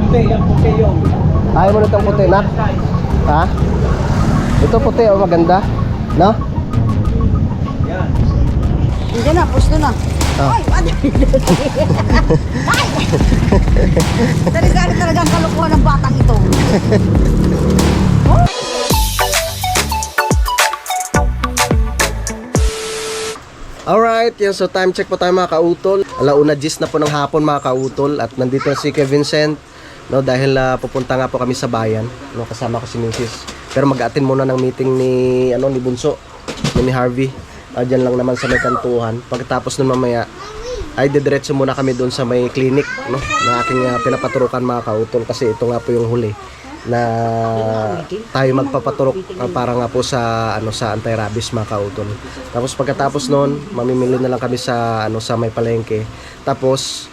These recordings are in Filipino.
puti, yung puti yung. Ayaw mo na itong puti, nak? Ha? Ito puti, oh, maganda. No? Yan. Hindi na, push na. Oh. Ay, ano? Ay! Talagang kalukuhan ng batang ito. Alright, yan. So time check po tayo mga kautol. 1:10 na po ng hapon mga kautol. At nandito si Kuya Vincent, no, dahil pupunta nga po kami sa bayan, no, kasama ko si Mrs. Pero mag-attend muna ng meeting ni ni Bunso, ni Harvey. Diyan lang naman sa may kantuhan. Pagkatapos nun mamaya ay didiretso muna kami doon sa may clinic, no, na aking pinapaturukan mga kautol, kasi ito nga po yung huli na tayo magpapaturok para nga po sa sa anti-rabies mga kautol. Tapos pagkatapos noon, mamimili na lang kami sa sa may palengke. Tapos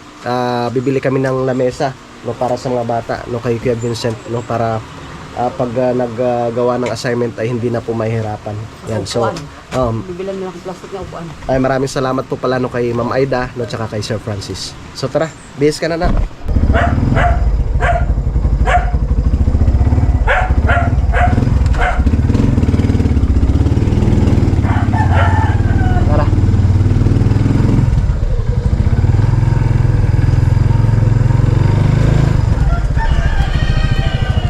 bibili kami ng lamesa, no, para sa mga bata, no, kay Kuya Vincent, no, para pag naggawa ng assignment ay hindi na po mahihirapan. Yan. So Bibilan na ng plastic na upuan. ay maraming salamat po pala, no, kay Ma'am Aida, no, tsaka kay Sir Francis. So tara, bihis ka na. Tara.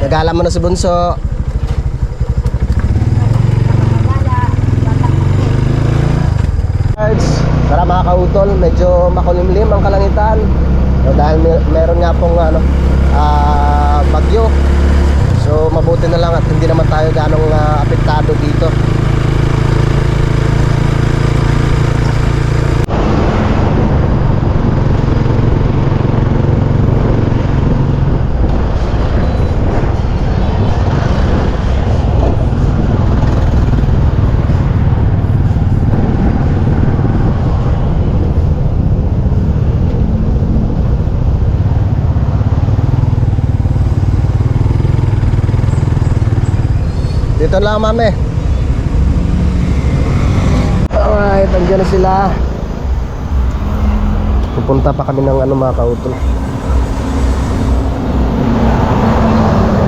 Nagala mo na si Bunso. Tara mga kautol, medyo makulimlim ang kalangitan, so, dahil meron nga pong bagyo. So mabuti na lang at hindi naman tayo ganong apektado dito. Dito lang, mami. Alright, andyan na sila. Pupunta pa kami ng mga kautol.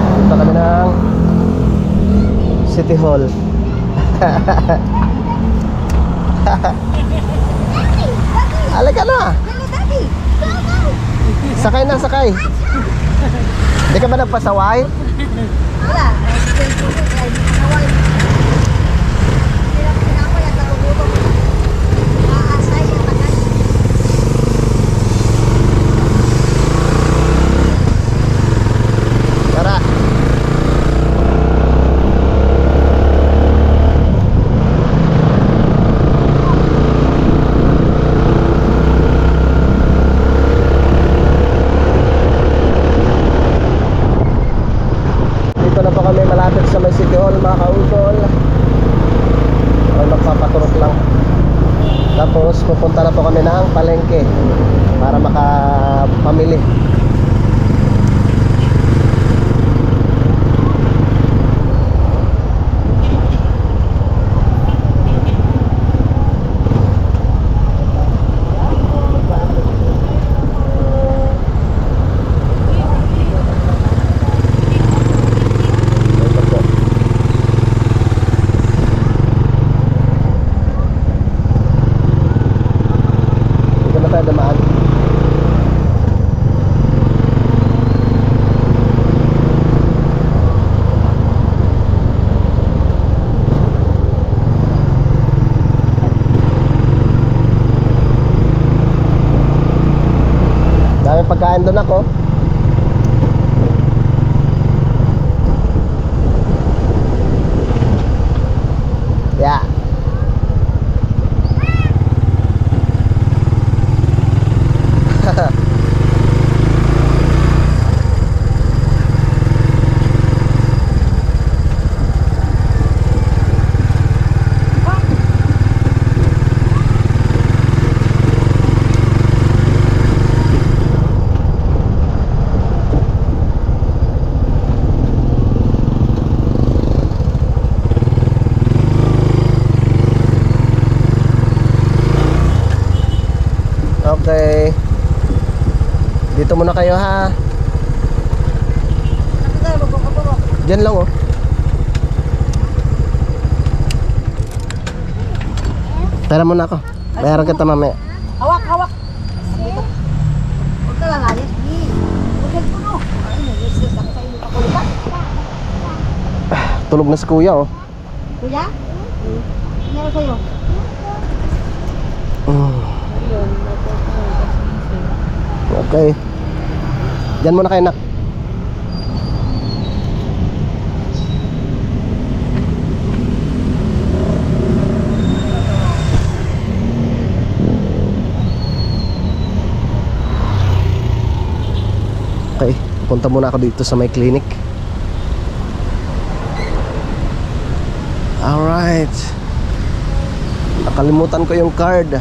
Pupunta kami ng City Hall. Halika na. Sakay na, sakay. Hindi ka ba nagpasaway? Wala. Tara. Dito na po kami malapit sa may City Hall mga kautol. Ay, magpapaturok lang. Tapos pupunta na po kami ng palengke para makapamili. Damaan. Dami pagkain doon ako. Yeah. Okay. Dito muna kayo ha. Diyan lang, oh. Pera mo na ako. Bayaran kita mamaya. Hawak, hawak. Huwag ka lang alis. Huwag ka puno. Ay, nag-isis ako sa iyo. Pakulitan. Tulog na si kuya, oh. Kuya? Meron sa'yo. Okay. Diyan muna kayo, nak. Okay, punta muna ako dito sa may clinic. Alright. Nakalimutan ko yung card.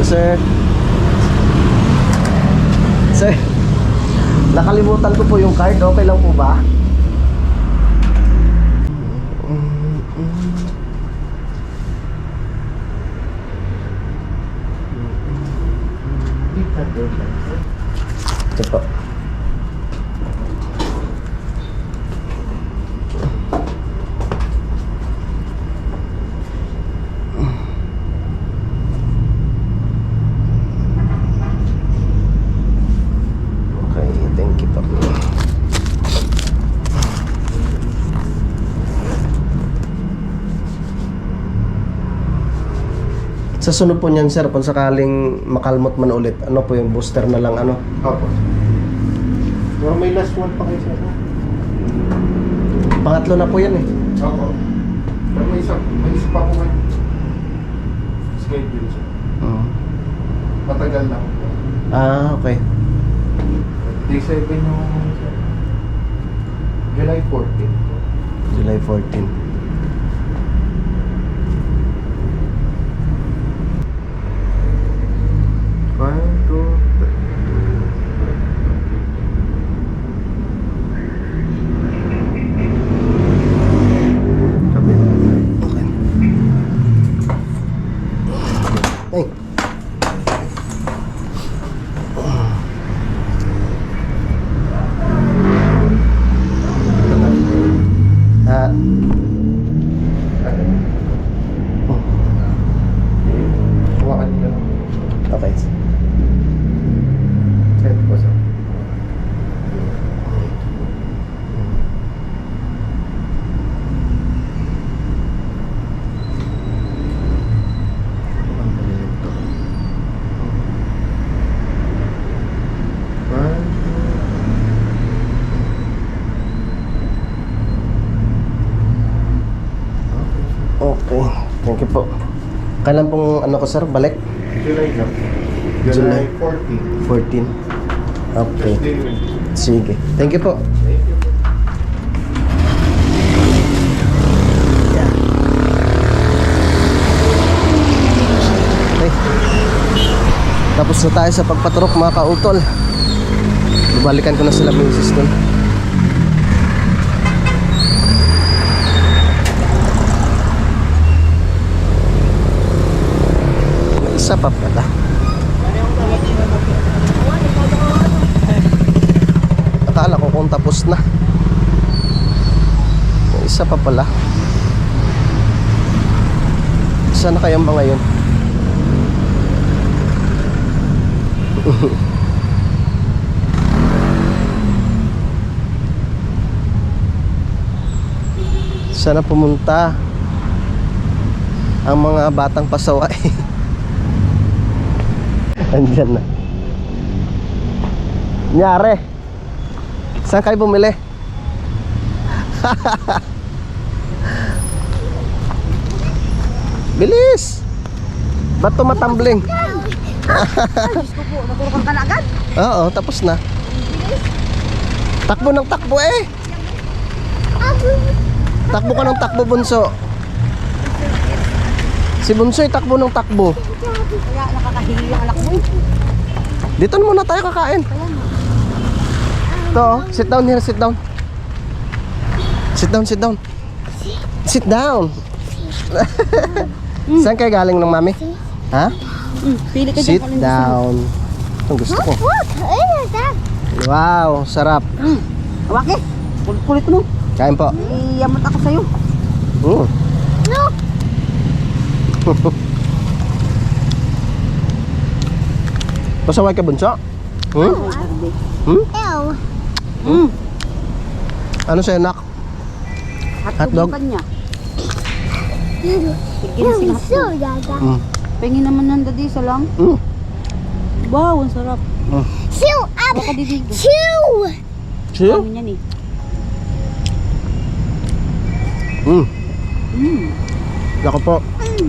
Sir. Sir. Nakalimutan ko po yung card. Okay lang po ba? Ito po. Okay, thank you po. Sa sunod po niyan, sir, kung sakaling makalmot man ulit, ano po yung booster na lang, ano? Opo. Pero may last one pa kayo sir. Pangatlo na po yan eh. Opo. Pero may isa pa po kayo. Schedule sir. Matagal lang po. Ah, okay. Day 7 yung sir. July 14. July 14. One, two, three. Okay. Ay. Ah. Hawakan niyo lang. Okay. Set po sir. One, Okay. Thank you po. Kailan pong ano ko, sir, balik? July na. July. July 14. 14. Okay. Thursday rin. Sige. Thank you po. Thank you po. Yeah. Okay. Tapos na tayo sa pagpaturok, mga kautol. Babalikan ko na sila misis dun. May isa pa pala. Akala ko kung tapos na. May isa pa pala. Isa na kayang ba ngayon? Sana pumunta ang mga batang pasaway. Andyan na. Nyari, saan kayo bumili? Bilis! Ba't tumatumbling? Diyos ko po, naturukan ka na agad. Oo, tapos na. Takbo ng takbo eh. Takbo ka ng takbo, bunso. Si Bunsoy takbo ng takbo. Kaya nakakahilig ang anak mo. Dito muna tayo kakain. Ito, oh. Sit down here, sit down. Sit down, sit down. Sit down. Saan kayo galing ng mami? Ha? Pili ka Sit down. Itong gusto ko. Wow, sarap. Awake. Kulit mo. Kain po. Iyamot ako sa'yo. No. Pasaway ka, Bunso? Ano sa'yo, nak? Hotdog? Hotdog niya. Sige na hotdog. Pengin naman ng dadi sa lang. Wow, ang sarap. Baka didig. Chill? Kami niyan eh. Ako po,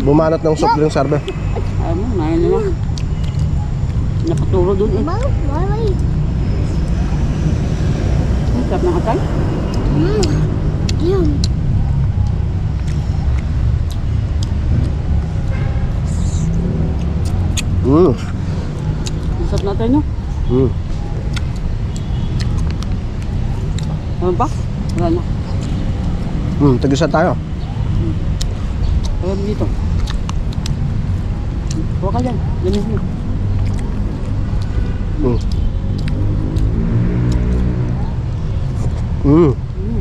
bumanat ng soft drink sarbe. Ano, ngayon na lang. Napaturo dun eh. Ang sarap ng atay. Ang sarap natin no? Ano ba? Wala na. Tag-isa tayo. Ayun dito. Huwag ka dyan. Ganyan mo.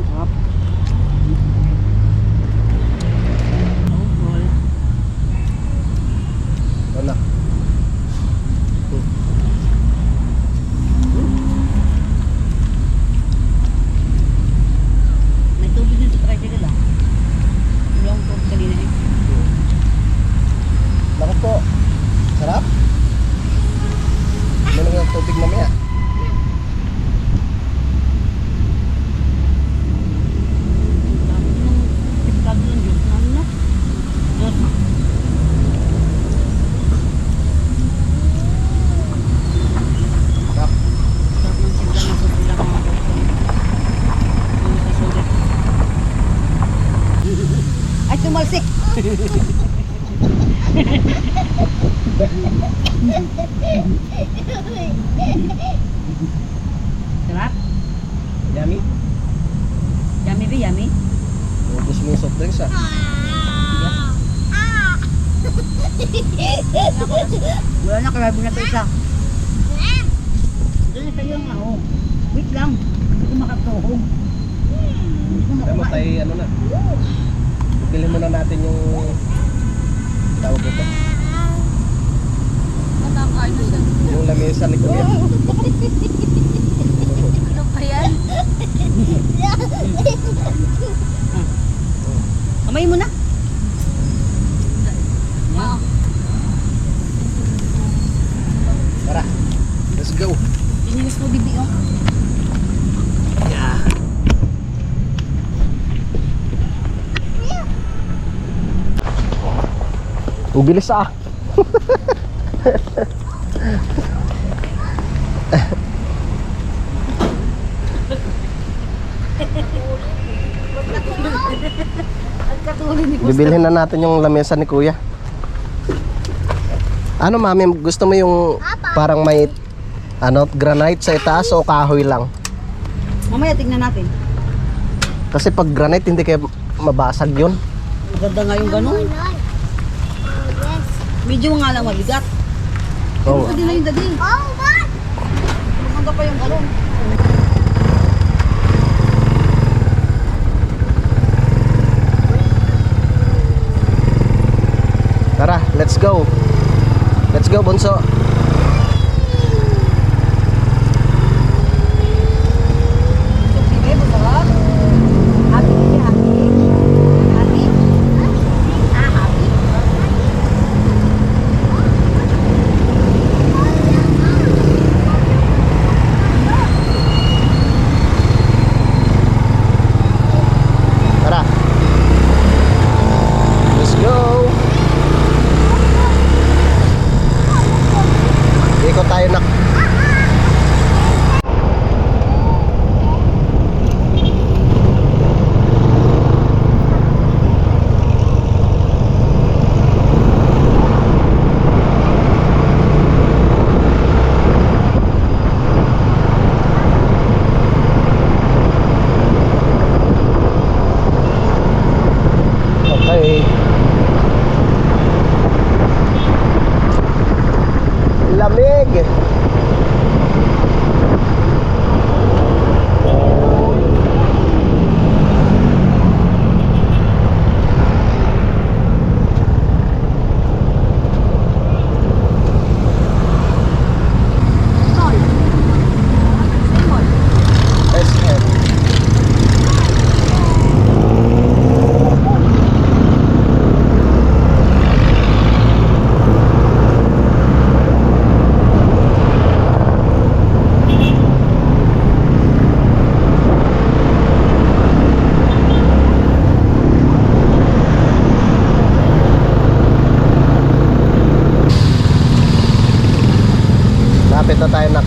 Sarap. Wala. May tubig din sa tricycle ah. Yung tubig kanina eh. Ako po. Sarap? Meron ng tubig mamaya. Tipkado ng Diyos namin na. Diyos na. Sarap. Sarap ng sigla ng susulang mga bukso. Ano sa sulit. Ay, tumalsik! Sarap? Yummy. Yummy ba, yummy? Ubus mo yung soft drinks ah. Wala na, karabi na ito isa. Dali tayo nga, oh. Wait lang. Hindi ko makatuhog. Hindi ko Kaya mo makumain. tayo ano na. Bilhin muna natin yung tawag ito. Nakakain na siya. Yung lamesa ni Kuya. Ano pa yan? Kamay mo na. Wow. Tara. Let's go. Inilis mo bibi, oh. Ang bilis ah. Bibilhin na natin yung lamesa ni Kuya. Ano mami, gusto mo yung parang may ano, granite sa itaas o kahoy lang? Mamaya tignan natin. Kasi pag granite hindi kaya mabasag yun. Maganda nga yung ganun. Medyo nga lang mabigat. Oh. Pwede na yung dadi. Maganda pa yung ganun. Tara, let's go. Let's go, Bunso. So, sige, masarap. Happy hindi, happy. Happy? Happy. Tara. Let's go. na tayo nak.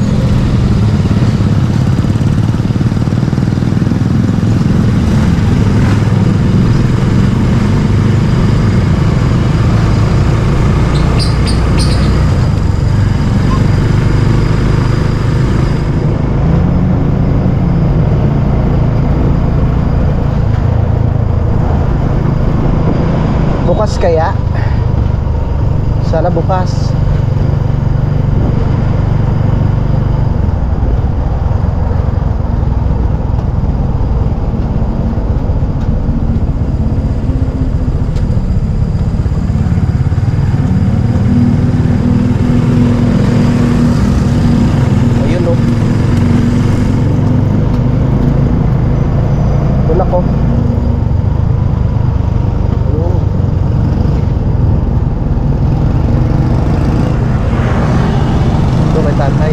Bukas kaya? Sana bukas. Ayun o. Doon ako. Tatay.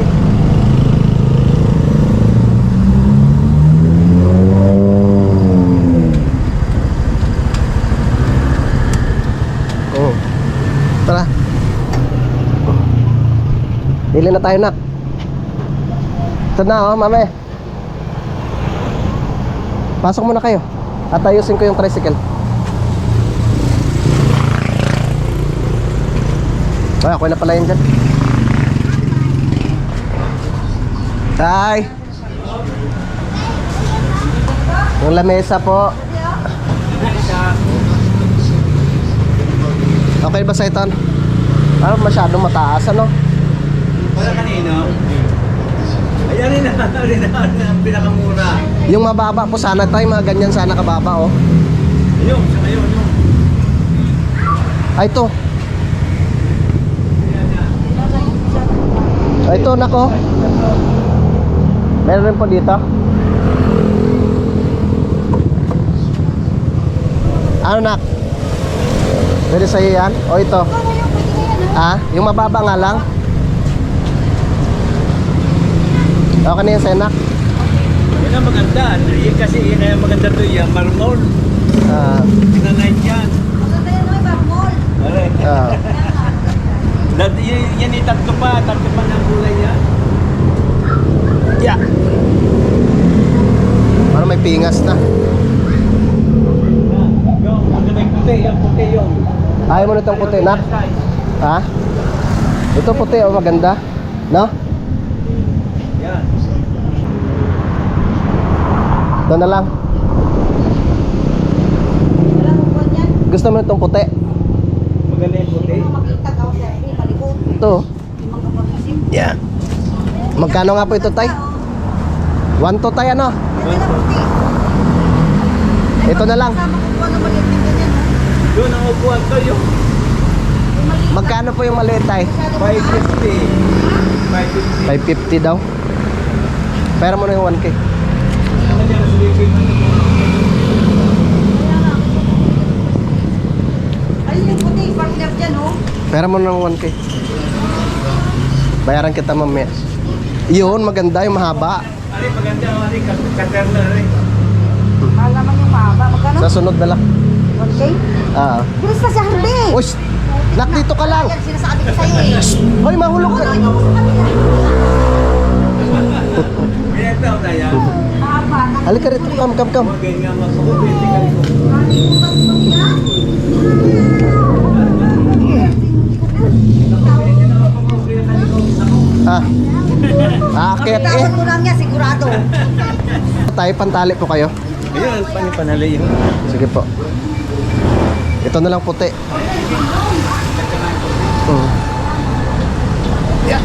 Oh. Tara. Dili na tayo nak. Ito na oh, mame. Pasok muna kayo. At ayusin ko yung tricycle. Ay, ako na pala yun dyan. Tay. Yung lamesa po. Okay ba sa ito? Ano masyadong mataas ano? Para kanino? Ayan rin ang pinakamura. Yung mababa po sana tayo, mga ganyan sana kababa oh. Ayun, sa ngayon, yun. Ay ito. Ay ito nako. Meron rin po dito. Ano nak? Pwede sa'yo yan? O ito? Ah, yung mababa nga lang. Okay na yan sa'yo nak? Yun ang maganda. Kasi yun ang maganda doon yung marmol. Ah, Pinanay yan. Alright. ah. Yan yung tatlo pa ng kulay yan. Yeah. Parang may pingas na. Yung puti, yung puti yung. Ayaw mo na itong puti nak? Ha? Ito puti oh, maganda. No? Yan. Ito na lang. Gusto mo itong puti? Maganda yung puti. Ito. Yeah. Magkano nga po ito tay? 1 to tay ano? Ito na lang. Doon ang upuan to yung Magkano po yung maliit tay? 550. 550. 550 daw. Pera mo na yung 1K. Pera mo na ng 1K. Bayaran kita mamaya. Yun, maganda yung mahaba. Ari, maganda. Ari, katerna rin. Malaman yung mahaba. Magkano? Sa sunod na lang. 1K? Ah. Bilis na si Hardy! Uy! Nak, dito ka lang! Yan, sinasabi ko sa'yo eh. Hoy, mahulog ka! Kaya ito na yan. Mahaba. Halika rito, come. Magay nga magpapapiti ka rin. Ah. Akit eh. Tawag mo lang niya, sigurado. Tayo, pantali po kayo. Ayun, panipanalig. Sige po. Ito na lang puti. Yeah.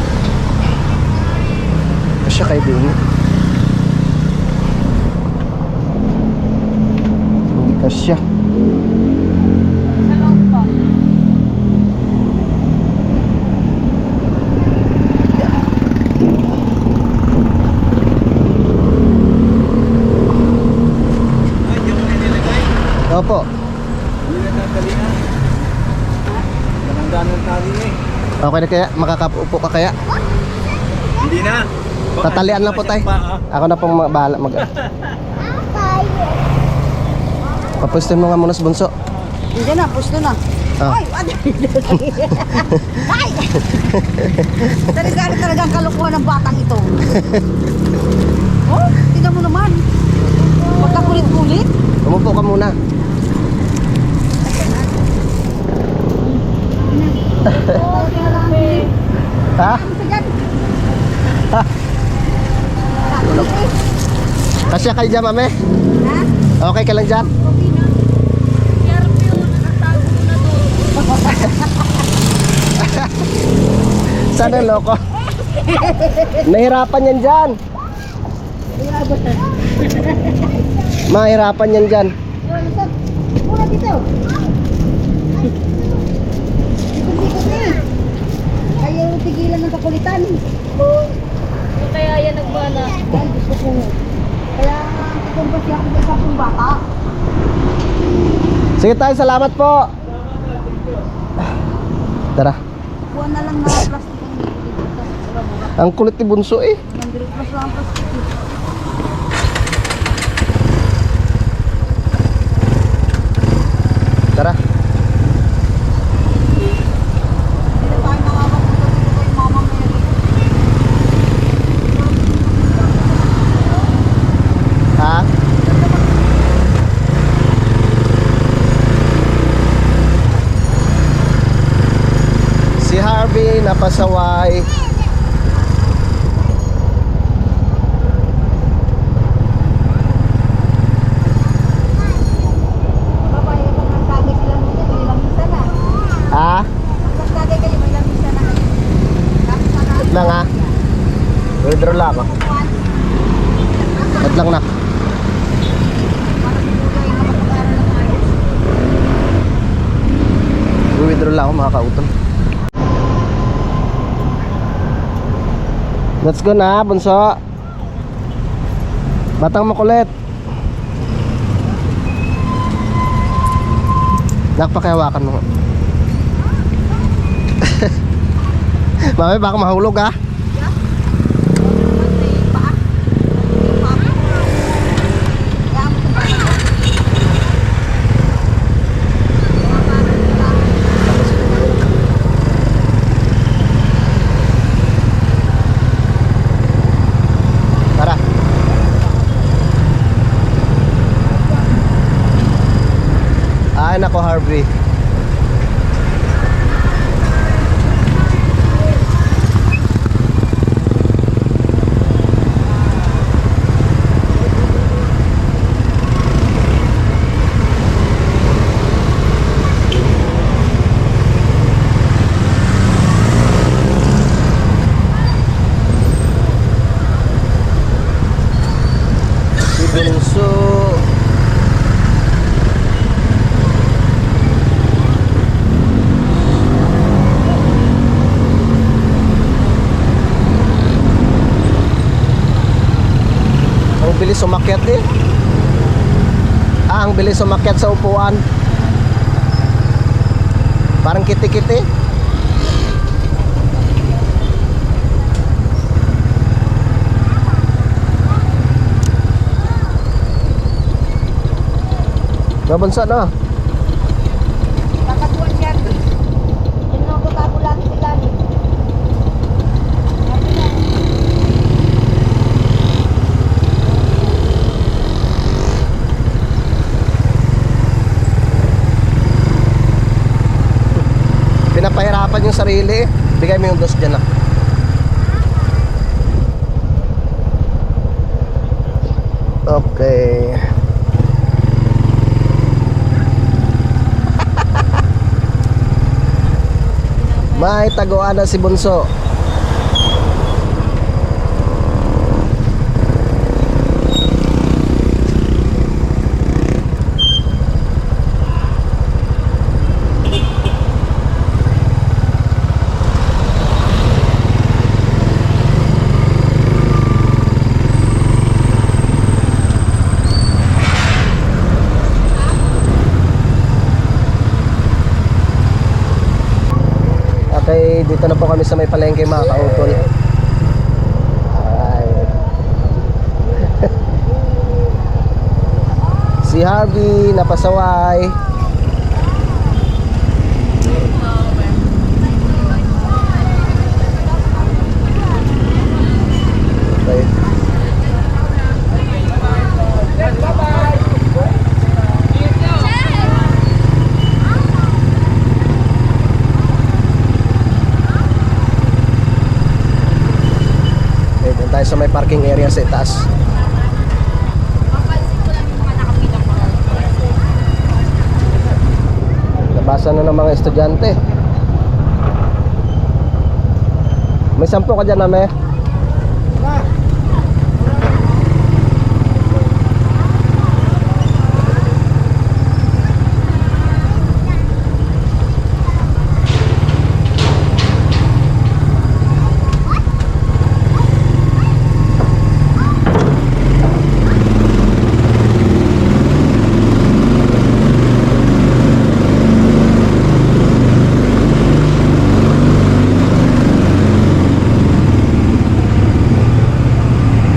Kasya kayo din. Hindi kasya. Diyan mo na nilagay. Opo. Hindi na tatalingan. Nakandaan ng tali eh. Okay na kaya? Makakaupo ka kaya? Hindi na. Tatalian lang po tayo. Ako na pong bahala mag... Papusten mo nga muna sa bunso. Hindi na, pusto na. Ah. Ay, ano? Ay! Talagang kalukuhan ng batang ito. Oh, tignan mo naman. Pagkakulit-kulit. Umupo ka muna. Ha? Kasya kayo dyan, mami? Ha? Okay ka lang dyan? Sana loko. Nahirapan yan dyan. Mahirapan yan dyan. Muna dito. Ikot-ikot na. Ayaw tigilan ng kakulitan. Kaya yan nagbana. Ay, gusto ko. Kaya kukumpos siya kung isa kong bata. Sige tayo, salamat po. Tara. Buwan na lang na plastic ang bibili dito. Ang kulit ni Bunso eh. 100 plus lang ang plastic. Tara. Hindi tayo nakakapunta dito kay Mama Mary. Ha? Si Harvey napasaway. Babae, pag nagtagay sila nito, may lamisa na. Ha? Pag nagtagay kayo, may lamisa na. Tapos na Wait lang ha. Withdraw lang ako. Wait lang na. Withdraw lang ako mga kautol. Let's go na, Bunso. Batang makulit. Nakpakihawakan mo. Mami, baka mahulog ha. Tara. Ay nako, Harvey. Si Bunso. Ang bilis umakyat eh. Ang bilis umakyat sa upuan. Parang kiti-kiti. Nabunsa na. Kakatuan siya. Yung nagkakago lagi sila ni. Pinapahirapan yung sarili. Bigay mo yung dos dyan na. Okay. May taguan na si Bunso. Okay, dito na po kami sa may palengke mga kautol. Ay. Si Harvey napasaway. may parking area sa itaas. Nabasa na ng mga estudyante. May 10 ka dyan, Mame?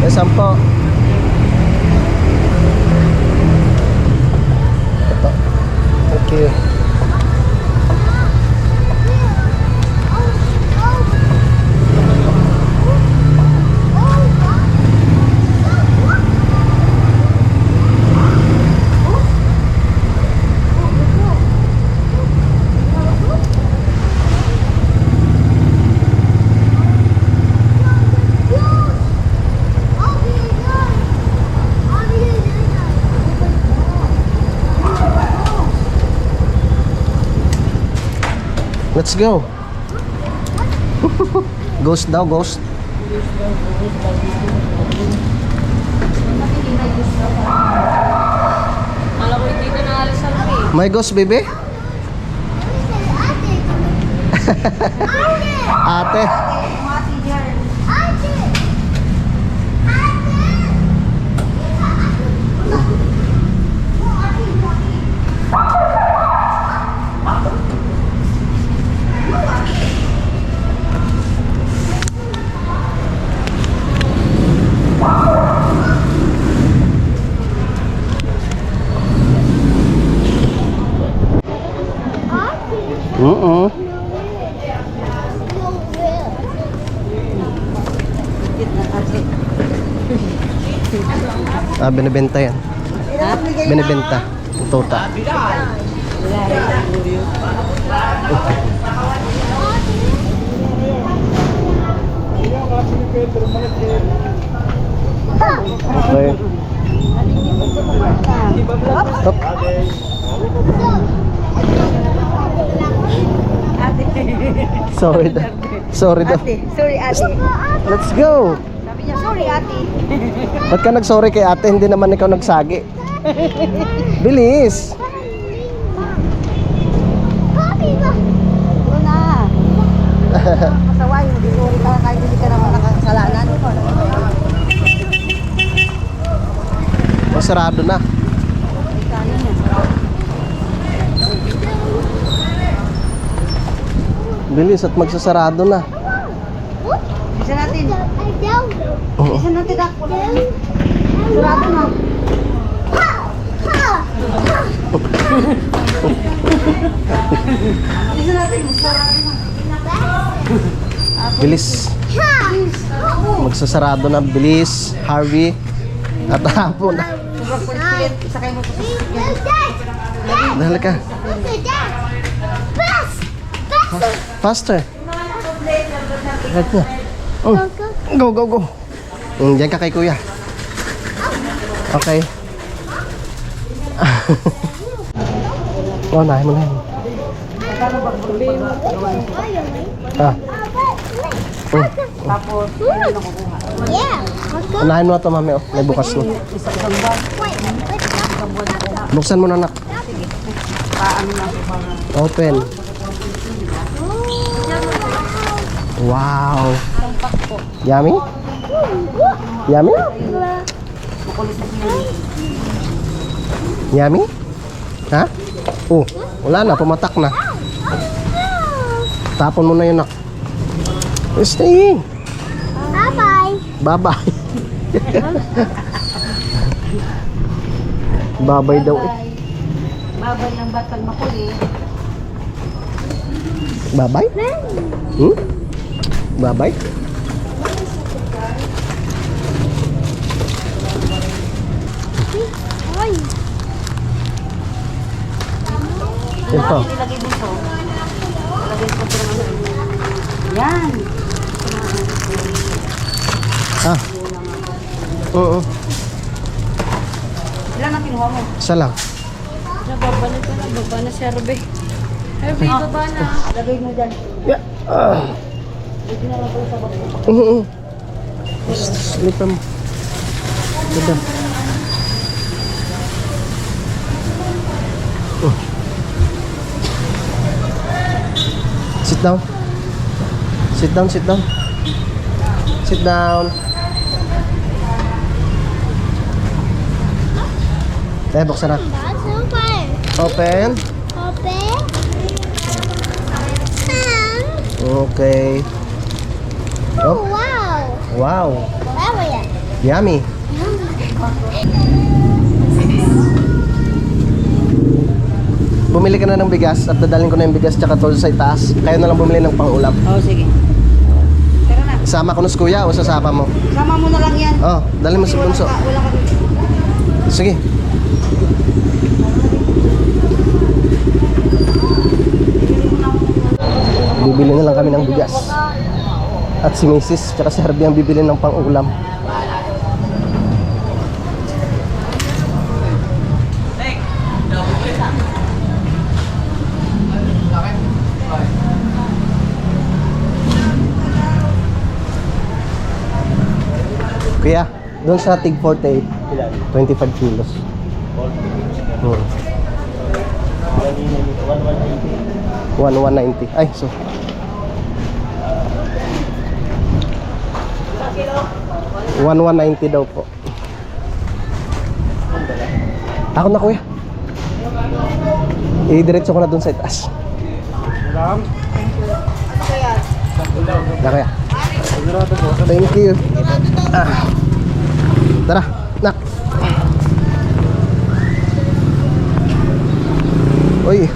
May 10. Ito. Thank you. Let's go. Ghost daw, ghost. Alam ko hindi ka naalis sa laki. May ghost, baby? Ate. Oo. Binibenta yan. Binibenta. Tota. Okay. Stop. Sorry daw. Sorry daw. Sorry, ate. Let's go. Sabi niya, sorry, ate. Ba't ka nag-sorry kay ate? Hindi naman ikaw nagsagi. Bilis. Ito na. Kasaway, hindi sorry ka kahit hindi ka naman nakakasalanan. Masarado na. Bilis at magsasarado na. Bisa natin. Oo. Bisa natin ako. Sarado na. Bisa natin. Sarado na. Bilis. Magsasarado na. Bilis. Harvey. At hapon na. Sobrang pulit-pulit. Isa kayo magpupulit. Dahil ka. Faster. Right na. Oh. Go, go, go. Diyan ka kay kuya. Okay. Oh, nahin mo na yun. Ah. Tapos, yun ang nakukuha. Unahin mo na ito, mami. Oh. May bukas na. Isang buwan. Buksan mo na, anak. Paano na ito para. Open. Wow. Yummy? Yummy? Yummy? Ha? Oh, wala na. Pumatak na. Tapon mo na yun, nak. Stay. Bye-bye. Bye-bye. Bye-bye daw eh. Babay ang batang makulit. Bye-bye? Hmm? Bye-bye? Ay. Ito. Ilagay mo ito. Ilagay mo ito naman. Yan. Ah, Oo. Ilan ang kinuha mo? Isa lang. Baba na ito na. Baba na si Harvey. Harvey, baba na. Lagay mo dyan. Yeah. Oo. Slipan mo. Ganda. Sit down. Sit down, sit down. Sit down. Buksan na. Open. Okay. Oh. Wow. Yummy. Bumili ka na ng bigas at dadalhin ko na yung bigas tsaka tol sa itaas. Kayo na lang bumili ng pang-ulam. Oo, sige. Tara na. Isama ko na si kuya o sasama mo? Sama mo na lang yan. Oh, dalhin mo si Bunso. Wala ka. Sige. Bibili na lang kami ng bigas. At si Mrs. tsaka si Harvey ang bibili ng pang-ulam. Kuya, doon sa Tig 48, 25 kilos. Hmm. 1190. Ay, so. $1190 daw po. Ako na kuya. I-diretso ko na dun sa itaas. Na kuya. Thank you. Tara, nak. Uy.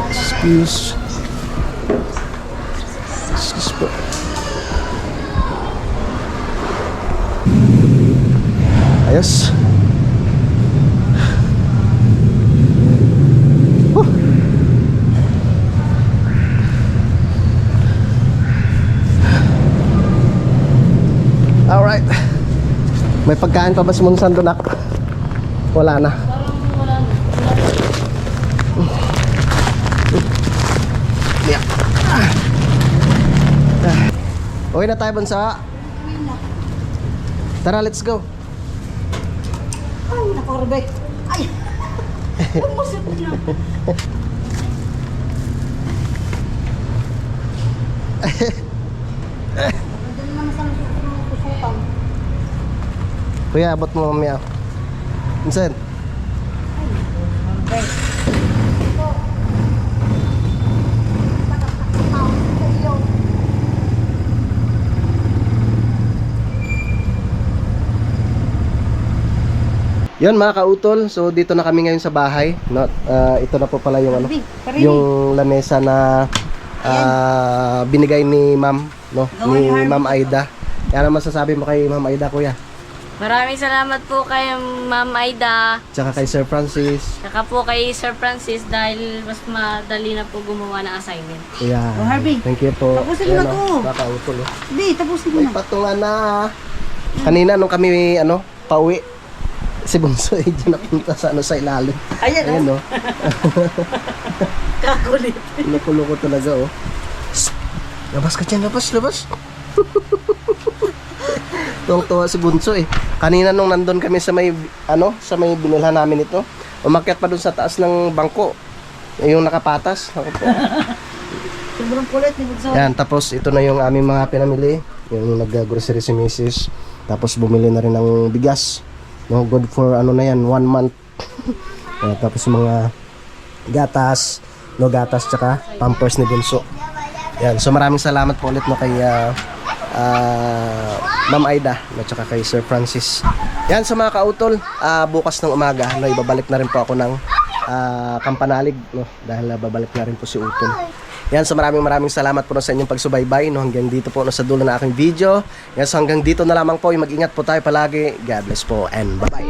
Excuse po. Ayos. Alright. May pagkain pa ba si Monsan doon, nak? Wala na. Yeah. Okay na tayo, Bunsa. Tara, let's go. Ay, nakorbe. Ay. Pumusot na. Madali naman sa pusutan. Kuya, abot mo mamaya. Bunsan. Ay, Yun mga kautol, so dito na kami ngayon sa bahay. No? Ito na po pala yung ano, yung lamesa na binigay ni Ma'am, no? Ni Ma'am Aida. Ano masasabi mo kay Ma'am Aida, kuya? Maraming salamat po kay Ma'am Aida. Tsaka kay Sir Francis. Saka po kay Sir Francis dahil mas madali na po gumawa ng assignment. Yeah. Oh, Harvey. Thank you po. Tapusin mo na Ayan, to. Mga kautol. Oh. Di, tapusin mo May na. patungan na. Kanina nung kami pauwi, si Bunso dyan napunta sa sa ilalim. Ayan, Ayan, no. Kakulit. Loko-loko talaga, oh. Shh! Labas ka dyan, labas. Tuwang-tuwa si Bunso eh. Kanina nung nandun kami sa may sa may binilhan namin ito, umakyat pa dun sa taas ng bangko. Yung nakapatas. Ako po. Sobrang kulit ni Bunso. Yan, tapos ito na yung aming mga pinamili. Yung nag-grocery si Mrs. Tapos bumili na rin ng bigas. No, good for na yan, 1 month. Tapos mga gatas, gatas tsaka pampers ni Bunso. Yan, so maraming salamat po ulit kay Ma'am Aida at saka kay Sir Francis. Yan, sa mga kautol, bukas ng umaga ibabalik na rin po ako ng Kampanalig, no, dahil babalik na rin po si Utol. Yan, so maraming salamat po sa inyong pagsubaybay, no, hanggang dito po sa dulo ng aking video. Yan, so hanggang dito na lamang po, mag-ingat po tayo palagi. God bless po and bye-bye.